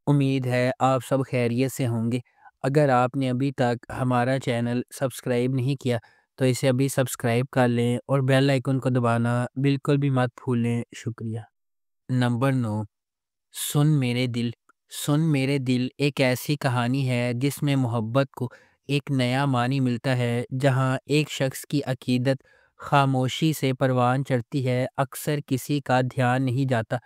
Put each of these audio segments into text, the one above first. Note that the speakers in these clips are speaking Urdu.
امید ہے آپ سب خیریت سے ہوں گے۔ اگر آپ نے ابھی تک ہمارا چینل سبسکرائب نہیں کیا تو اسے ابھی سبسکرائب کر لیں اور بیل آئیکن کو دبانا بالکل بھی مت بھولیں۔ شکریہ۔ نمبر 9، سن میرے دل۔ سن میرے دل ایک ایسی کہانی ہے جس میں محبت کو ایک نیا معنی ملتا ہے، جہاں ایک شخص کی عقیدت خاموشی سے پروان چڑھتی ہے، اکثر کسی کا دھیان نہیں جاتا۔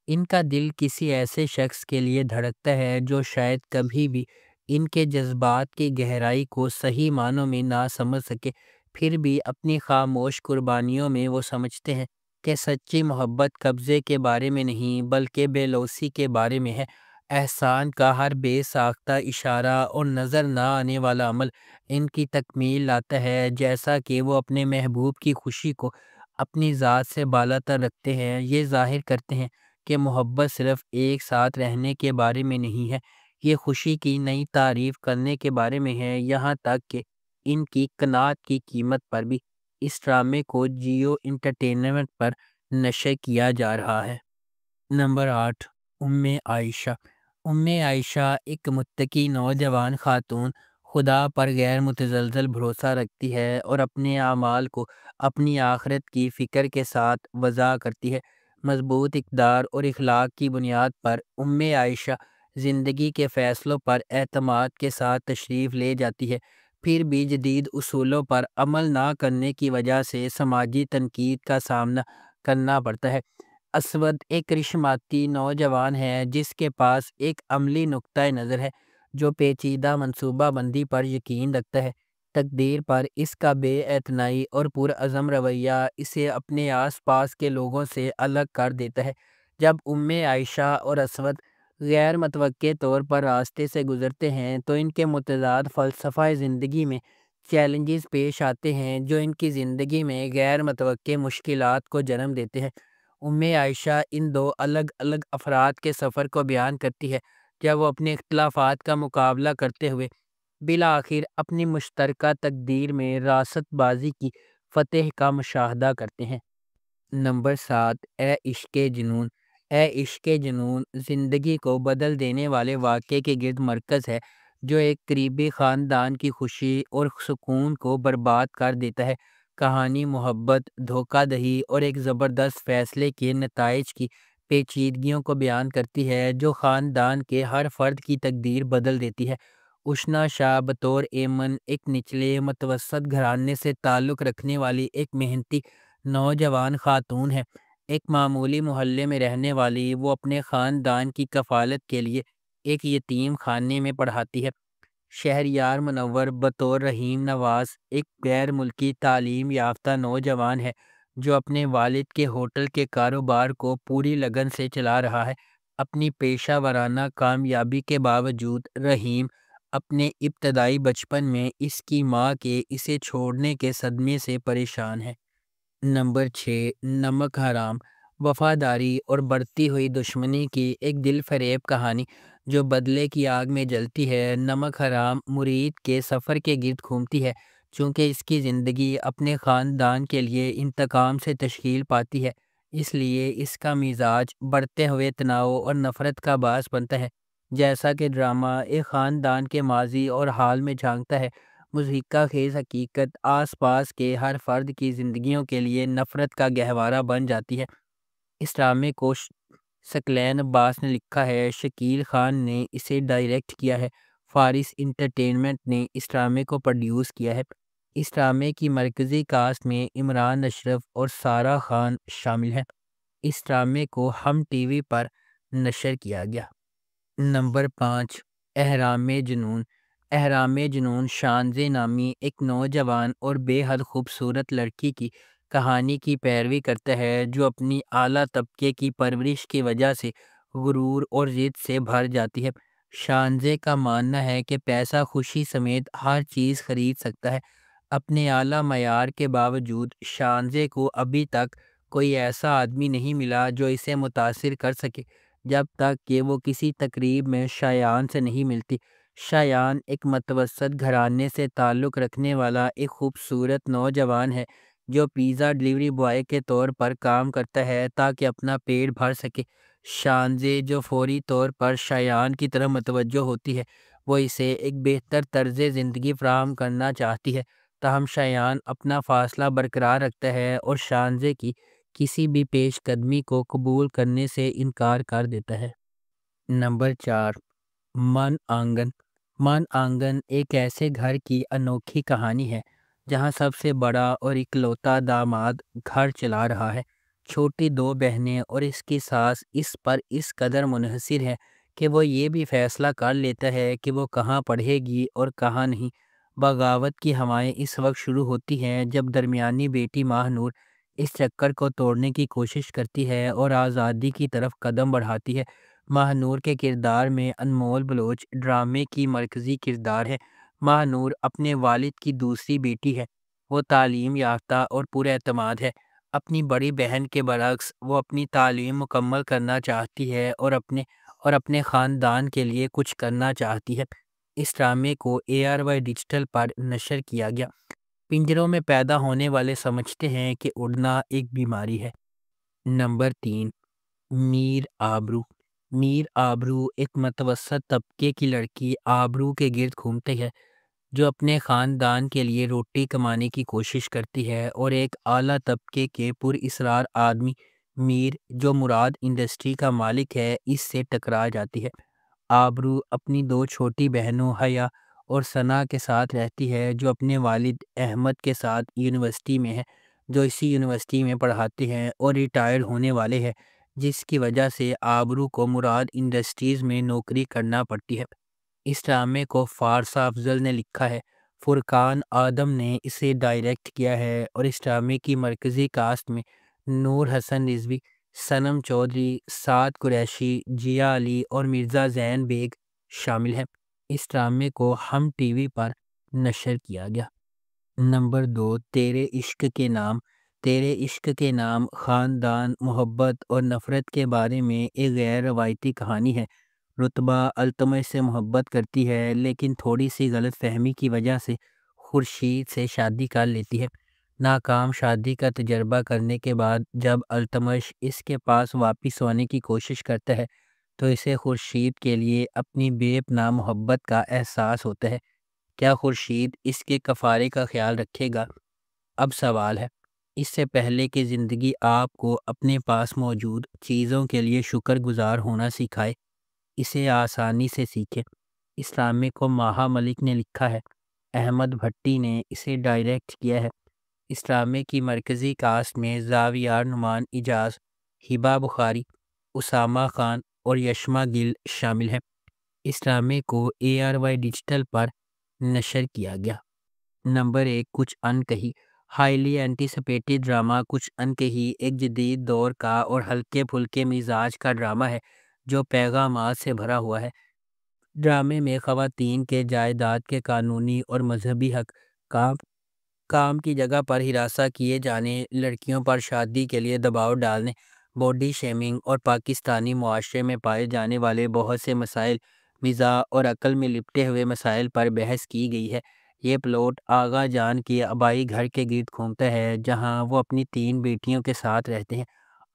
ان کا دل کسی ایسے شخص کے لیے دھڑکتا ہے جو شاید کبھی بھی ان کے جذبات کی گہرائی کو صحیح معنوں میں نہ سمجھ سکے، پھر بھی اپنی خاموش قربانیوں میں وہ سمجھتے ہیں کہ سچی محبت قبضے کے بارے میں نہیں بلکہ بے لوثی کے بارے میں ہے۔ احسان کا ہر بے ساختہ اشارہ اور نظر نہ آنے والا عمل ان کی تکمیل لاتا ہے، جیسا کہ وہ اپنے محبوب کی خوشی کو اپنی ذات سے بالاتر رکھتے ہیں۔ یہ ظاہر کرتے ہیں کہ محبت صرف ایک ساتھ رہنے کے بارے میں نہیں ہے، یہ خوشی کی نئی تعریف کرنے کے بارے میں ہے۔ یہاں تک کہ ان کی قناعت کی قیمت پر بھی اس ڈرامے کو جیو انٹرٹینمنٹ پر نشر کیا جا رہا ہے۔ نمبر 8، ام عائشہ۔ ام عائشہ ایک متقی نوجوان خاتون خدا پر غیر متزلزل بھروسہ رکھتی ہے اور اپنے اعمال کو اپنی آخرت کی فکر کے ساتھ وضع کرتی ہے۔ مضبوط اقدار اور اخلاق کی بنیاد پر ام عائشہ زندگی کے فیصلوں پر اعتماد کے ساتھ تشریف لے جاتی ہے، پھر بھی جدید اصولوں پر عمل نہ کرنے کی وجہ سے سماجی تنقید کا سامنا کرنا پڑتا ہے۔ اسود ایک کرشماتی نوجوان ہے جس کے پاس ایک عملی نقطۂ نظر ہے، جو پیچیدہ منصوبہ بندی پر یقین رکھتا ہے۔ تقدیر پر اس کا بے اعتنائی اور پرعزم رویہ اسے اپنے آس پاس کے لوگوں سے الگ کر دیتا ہے۔ جب ام عائشہ اور اسود غیر متوقع طور پر راستے سے گزرتے ہیں تو ان کے متضاد فلسفہ زندگی میں چیلنجز پیش آتے ہیں جو ان کی زندگی میں غیر متوقع مشکلات کو جنم دیتے ہیں۔ ام عائشہ ان دو الگ الگ افراد کے سفر کو بیان کرتی ہے جب وہ اپنے اختلافات کا مقابلہ کرتے ہوئے بالآخر اپنی مشترکہ تقدیر میں راست بازی کی فتح کا مشاہدہ کرتے ہیں۔ نمبر 7، اے عشق جنون۔ اے عشق جنون زندگی کو بدل دینے والے واقعے کے گرد مرکز ہے جو ایک قریبی خاندان کی خوشی اور سکون کو برباد کر دیتا ہے۔ کہانی محبت، دھوکہ دہی اور ایک زبردست فیصلے کے نتائج کی پیچیدگیوں کو بیان کرتی ہے جو خاندان کے ہر فرد کی تقدیر بدل دیتی ہے۔ اشنا شاہ بطور ایمن ایک نچلے متوسط گھرانے سے تعلق رکھنے والی ایک محنتی نوجوان خاتون ہے۔ ایک معمولی محلے میں رہنے والی وہ اپنے خاندان کی کفالت کے لیے ایک یتیم خانے میں پڑھاتی ہے۔ شہریار منور بطور رحیم نواز ایک غیر ملکی تعلیم یافتہ نوجوان ہے جو اپنے والد کے ہوٹل کے کاروبار کو پوری لگن سے چلا رہا ہے۔ اپنی پیشہ ورانہ کامیابی کے باوجود رحیم اپنے ابتدائی بچپن میں اس کی ماں کے اسے چھوڑنے کے صدمے سے پریشان ہے۔ نمبر 6، نمک حرام۔ وفاداری اور بڑھتی ہوئی دشمنی کی ایک دل فریب کہانی جو بدلے کی آگ میں جلتی ہے۔ نمک حرام مرید کے سفر کے گرد گھومتی ہے، چونکہ اس کی زندگی اپنے خاندان کے لیے انتقام سے تشکیل پاتی ہے، اس لیے اس کا مزاج بڑھتے ہوئے تناؤ اور نفرت کا باعث بنتا ہے۔ جیسا کہ ڈرامہ ایک خاندان کے ماضی اور حال میں جھانکتا ہے، مضحکہ خیز حقیقت آس پاس کے ہر فرد کی زندگیوں کے لیے نفرت کا گہوارہ بن جاتی ہے۔ اس ڈرامے کو ثقلین عباس نے لکھا ہے، شکیل خان نے اسے ڈائریکٹ کیا ہے، فارس انٹرٹینمنٹ نے اس ڈرامے کو پروڈیوس کیا ہے۔ اس ڈرامے کی مرکزی کاسٹ میں عمران اشرف اور سارہ خان شامل ہیں۔ اس ڈرامے کو ہم ٹی وی پر نشر کیا گیا۔ نمبر 5، احرام جنون۔ احرام جنون شانزے نامی ایک نوجوان اور بے حد خوبصورت لڑکی کی کہانی کی پیروی کرتا ہے جو اپنی اعلیٰ طبقے کی پرورش کی وجہ سے غرور اور ضد سے بھر جاتی ہے۔ شانزے کا ماننا ہے کہ پیسہ خوشی سمیت ہر چیز خرید سکتا ہے۔ اپنے اعلیٰ معیار کے باوجود شانزے کو ابھی تک کوئی ایسا آدمی نہیں ملا جو اسے متاثر کر سکے جب تک کہ وہ کسی تقریب میں شایان سے نہیں ملتی۔ شایان ایک متوسط گھرانے سے تعلق رکھنے والا ایک خوبصورت نوجوان ہے جو پیزا ڈلیوری بوائے کے طور پر کام کرتا ہے تاکہ اپنا پیٹ بھر سکے۔ شانزے جو فوری طور پر شایان کی طرف متوجہ ہوتی ہے، وہ اسے ایک بہتر طرز زندگی فراہم کرنا چاہتی ہے، تاہم شایان اپنا فاصلہ برقرار رکھتا ہے اور شانزے کی کسی بھی پیش قدمی کو قبول کرنے سے انکار کر دیتا ہے۔ نمبر 4، من آنگن۔ من آنگن ایک ایسے گھر کی انوکھی کہانی ہے جہاں سب سے بڑا اور اکلوتا داماد گھر چلا رہا ہے۔ چھوٹی 2 بہنیں اور اس کی ساس اس پر اس قدر منحصر ہے کہ وہ یہ بھی فیصلہ کر لیتا ہے کہ وہ کہاں پڑھے گی اور کہاں نہیں۔ بغاوت کی ہوائیں اس وقت شروع ہوتی ہیں جب درمیانی بیٹی ماہ نور اس چکر کو توڑنے کی کوشش کرتی ہے اور آزادی کی طرف قدم بڑھاتی ہے۔ ماہ نور کے کردار میں انمول بلوچ ڈرامے کی مرکزی کردار ہے۔ ماہ نور اپنے والد کی دوسری بیٹی ہے۔ وہ تعلیم یافتہ اور پر اعتماد ہے۔ اپنی بڑی بہن کے برعکس وہ اپنی تعلیم مکمل کرنا چاہتی ہے اور اپنے خاندان کے لیے کچھ کرنا چاہتی ہے۔ اس ڈرامے کو ARY ڈیجیٹل پر نشر کیا گیا۔ پنجروں میں پیدا ہونے والے سمجھتے ہیں کہ اڑنا ایک بیماری ہے۔ نمبر 3، میر آبرو۔ میر آبرو ایک متوسط طبقے کی لڑکی آبرو کے گرد گھومتی ہے جو اپنے خاندان کے لیے روٹی کمانے کی کوشش کرتی ہے، اور ایک اعلیٰ طبقے کے پر اصرار آدمی میر جو مراد انڈسٹری کا مالک ہے اس سے ٹکرا جاتی ہے۔ آبرو اپنی 2 چھوٹی بہنوں حیا اور ثنا کے ساتھ رہتی ہے جو اپنے والد احمد کے ساتھ یونیورسٹی میں ہے، جو اسی یونیورسٹی میں پڑھاتے ہیں اور ریٹائر ہونے والے ہیں، جس کی وجہ سے آبرو کو مراد انڈسٹریز میں نوکری کرنا پڑتی ہے۔ اس ڈرامے کو فارسہ افضل نے لکھا ہے، فرقان آدم نے اسے ڈائریکٹ کیا ہے، اور اس ڈرامے کی مرکزی کاسٹ میں نور حسن رضوی، صنم چودھری، سعد قریشی، جیا علی اور مرزا زین بیگ شامل ہیں۔ اس ڈرامے کو ہم ٹی وی پر نشر کیا گیا۔ نمبر 2، تیرے عشق کے نام۔ تیرے عشق کے نام خاندان، محبت اور نفرت کے بارے میں ایک غیر روایتی کہانی ہے۔ رتبہ التمش سے محبت کرتی ہے لیکن تھوڑی سی غلط فہمی کی وجہ سے خورشید سے شادی کر لیتی ہے۔ ناکام شادی کا تجربہ کرنے کے بعد جب التمش اس کے پاس واپس ہونے کی کوشش کرتا ہے تو اسے خورشید کے لیے اپنی بے پناہ محبت کا احساس ہوتا ہے۔ کیا خورشید اس کے کفارے کا خیال رکھے گا؟ اب سوال ہے، اس سے پہلے کہ زندگی آپ کو اپنے پاس موجود چیزوں کے لیے شکر گزار ہونا سکھائے، اسے آسانی سے سیکھیں۔ اس ڈرامے کو ماہا ملک نے لکھا ہے، احمد بھٹی نے اسے ڈائریکٹ کیا ہے۔ اس ڈرامے کی مرکزی کاسٹ میں زاویار نعمان اجاز، ہبہ بخاری، اسامہ خان اور یشما گل شامل ہیں۔ اس ڈرامے کو ARY ڈیجیٹل پر نشر کیا گیا۔ نمبر 1، کچھ انکہی۔ ہائیلی اینٹیسپیٹڈ ڈرامہ کچھ انکہی ایک جدید دور کا اور ہلکے پھلکے مزاج کا ڈرامہ ہے جو پیغامات سے بھرا ہوا ہے۔ ڈرامے میں خواتین کے جائیداد کے قانونی اور مذہبی حق، کام کی جگہ پر ہراساں کیے جانے، لڑکیوں پر شادی کے لیے دباؤ ڈالنے، باڈی شیمنگ اور پاکستانی معاشرے میں پائے جانے والے بہت سے مسائل، مزاح اور عقل میں لپٹے ہوئے مسائل پر بحث کی گئی ہے۔ یہ پلاٹ آغا جان کے آبائی گھر کے گرد گھومتا ہے جہاں وہ اپنی 3 بیٹیوں کے ساتھ رہتے ہیں۔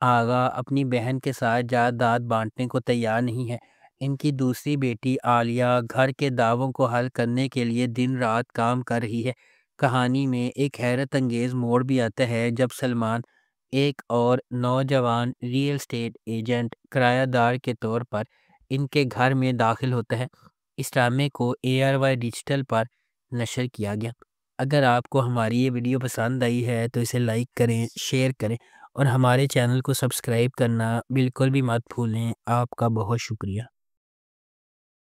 آغا اپنی بہن کے ساتھ جائیداد بانٹنے کو تیار نہیں ہے۔ ان کی دوسری بیٹی عالیہ گھر کے دعووں کو حل کرنے کے لیے دن رات کام کر رہی ہے۔ کہانی میں ایک حیرت انگیز موڑ بھی آتا ہے جب سلمان، ایک اور نوجوان ریئل اسٹیٹ ایجنٹ، کرایہ دار کے طور پر ان کے گھر میں داخل ہوتا ہے۔ اس ڈرامے کو ARY ڈیجیٹل پر نشر کیا گیا۔ اگر آپ کو ہماری یہ ویڈیو پسند آئی ہے تو اسے لائک کریں، شیئر کریں اور ہمارے چینل کو سبسکرائب کرنا بالکل بھی مت بھولیں۔ آپ کا بہت شکریہ۔